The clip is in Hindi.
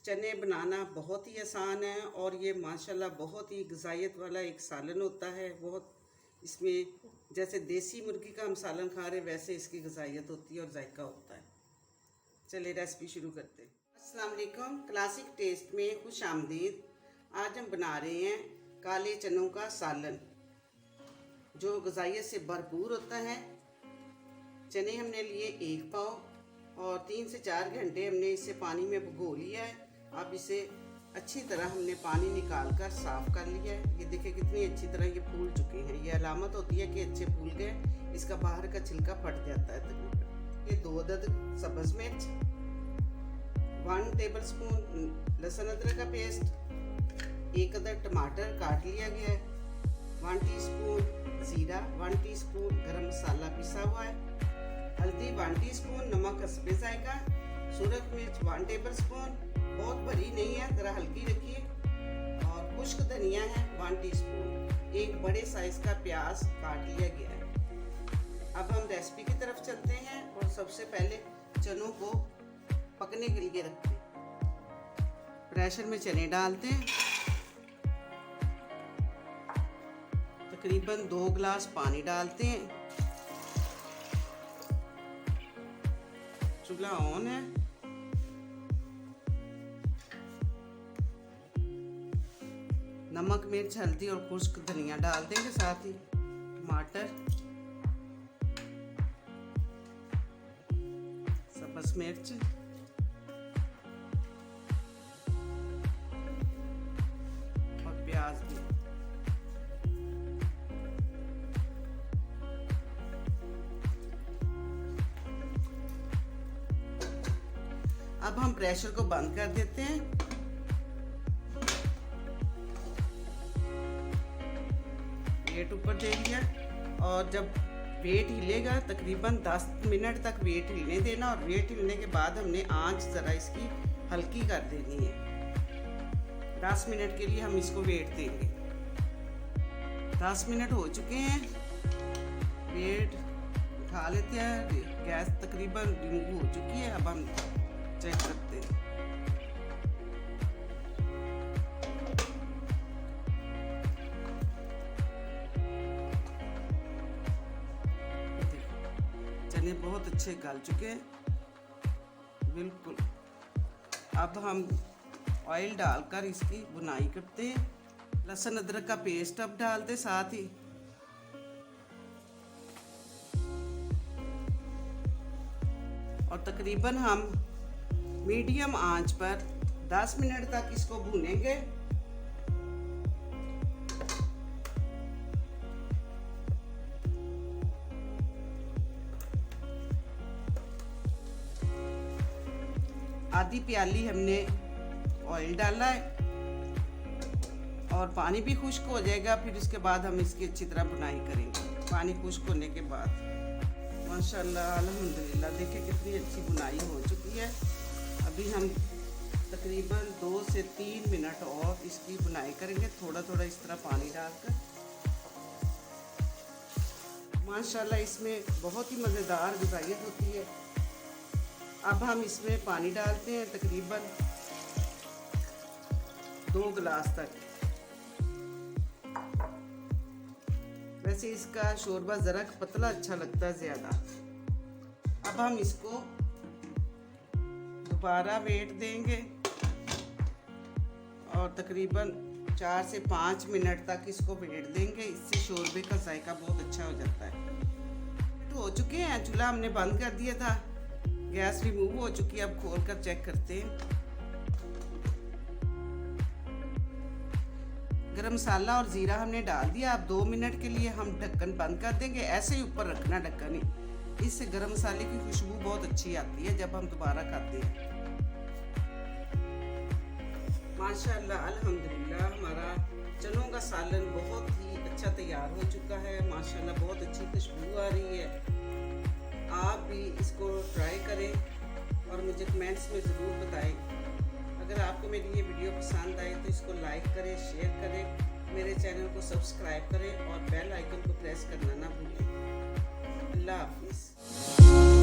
चने बनाना बहुत ही आसान है और ये माशाल्लाह बहुत ही ग़िज़ाइयत वाला एक सालन होता है। बहुत इसमें जैसे देसी मुर्गी का हम सालन खा रहे वैसे इसकी ग़िज़ाइयत होती है और जायका होता है। चलिए रेसिपी शुरू करते हैं। अस्सलाम वालेकुम, क्लासिक टेस्ट में खुश आमदीद। आज हम बना रहे हैं काले चनों का सालन जो ग़िज़ाइयत से भरपूर होता है। चने हमने लिए 1 पाव और 3 से 4 घंटे हमने इसे पानी में भिगो लिया है। अब इसे अच्छी तरह हमने पानी निकाल कर साफ़ कर लिया है। ये देखिए कितनी अच्छी तरह ये फूल चुके हैं। ये अलामत होती है कि अच्छे फूल गए। इसका बाहर का छिलका फट जाता है तकरीबन। ये 2 अदद सब्ज़ मिर्च, 1 टेबलस्पून लहसुन अदरक का पेस्ट, 1 अदद टमाटर काट लिया गया है, 1 टीस्पून ज़ीरा, 1 टीस्पून गरम मसाला पिसा हुआ है, हल्दी 1 टीस्पून, नमक हस्बे जायका, सूरज मिर्च 1 टेबलस्पून, बहुत भरी नहीं है, ज़रा हल्की रखिए, और खुश्क धनिया है 1 टीस्पून, एक बड़े साइज का प्याज काट लिया गया है। अब हम रेसिपी की तरफ चलते हैं और सबसे पहले चनों को पकने के लिए रखते हैं। प्रेशर में चने डालते हैं। तकरीबन 2 गिलास पानी डालते हैं। चूल्हा ऑन है। नमक, मिर्च, हल्दी और खुश्क धनिया डाल देंगे, साथ ही टमाटर, सब्ज़ मिर्च, और प्याज भी। अब हम प्रेशर को बंद कर देते हैं। वेट ऊपर दे दिया और जब वेट हिलेगा तकरीबन 10 मिनट तक वेट हिलने देना, और वेट हिलने के बाद हमने आंच ज़रा इसकी हल्की कर देनी है। 10 मिनट के लिए हम इसको वेट देंगे। 10 मिनट हो चुके हैं। वेट उठा लेते हैं। गैस तकरीबन रिमूव हो चुकी है। अब हम चेक करते हैं। चने बहुत अच्छे गल चुके हैं बिल्कुल। अब हम ऑयल डालकर इसकी बुनाई करते हैं। लहसुन अदरक का पेस्ट अब डाल दें साथ ही। और तकरीबन हम मीडियम आंच पर 10 मिनट तक इसको भूनेंगे। आधी प्याली हमने ऑयल डाला है और पानी भी खुश्क हो जाएगा। फिर उसके बाद हम इसकी अच्छी तरह बुनाई करेंगे। पानी खुश्क होने के बाद माशाल्लाह अल्हम्दुलिल्लाह देखिए कितनी अच्छी बुनाई हो चुकी है। अभी हम तकरीबन 2 से 3 मिनट और इसकी बुनाई करेंगे, थोड़ा थोड़ा इस तरह पानी डालकर। माशाल्लाह इसमें बहुत ही मज़ेदार ग़िज़ाइयत होती है। अब हम इसमें पानी डालते हैं तकरीबन 2 गिलास तक। वैसे इसका शोरबा ज़रा पतला अच्छा लगता है ज़्यादा। अब हम इसको दोबारा वेट देंगे और तकरीबन 4 से 5 मिनट तक इसको वेट देंगे। इससे शोरबे का जायका बहुत अच्छा हो जाता है। तो हो चुके हैं। चूल्हा हमने बंद कर दिया था, गैस रिमूव हो चुकी है। अब खोल कर चेक करते हैं। गरम मसाला और ज़ीरा हमने डाल दिया। अब 2 मिनट के लिए हम ढक्कन बंद कर देंगे। ऐसे ही ऊपर रखना ढक्कन ही। इससे गरम मसाले की खुशबू बहुत अच्छी आती है जब हम दोबारा खाते हैं। माशाल्लाह अल्हम्दुलिल्लाह हमारा चनों का सालन बहुत ही अच्छा तैयार हो चुका है। माशाल्लाह बहुत अच्छी खुशबू आ रही है। आप भी इसको ट्राई करें और मुझे कमेंट्स में ज़रूर बताएं। अगर आपको मेरी ये वीडियो पसंद आए तो इसको लाइक करें, शेयर करें, मेरे चैनल को सब्सक्राइब करें और बेल आइकन को प्रेस करना ना भूलें। अल्लाह हाफिज़।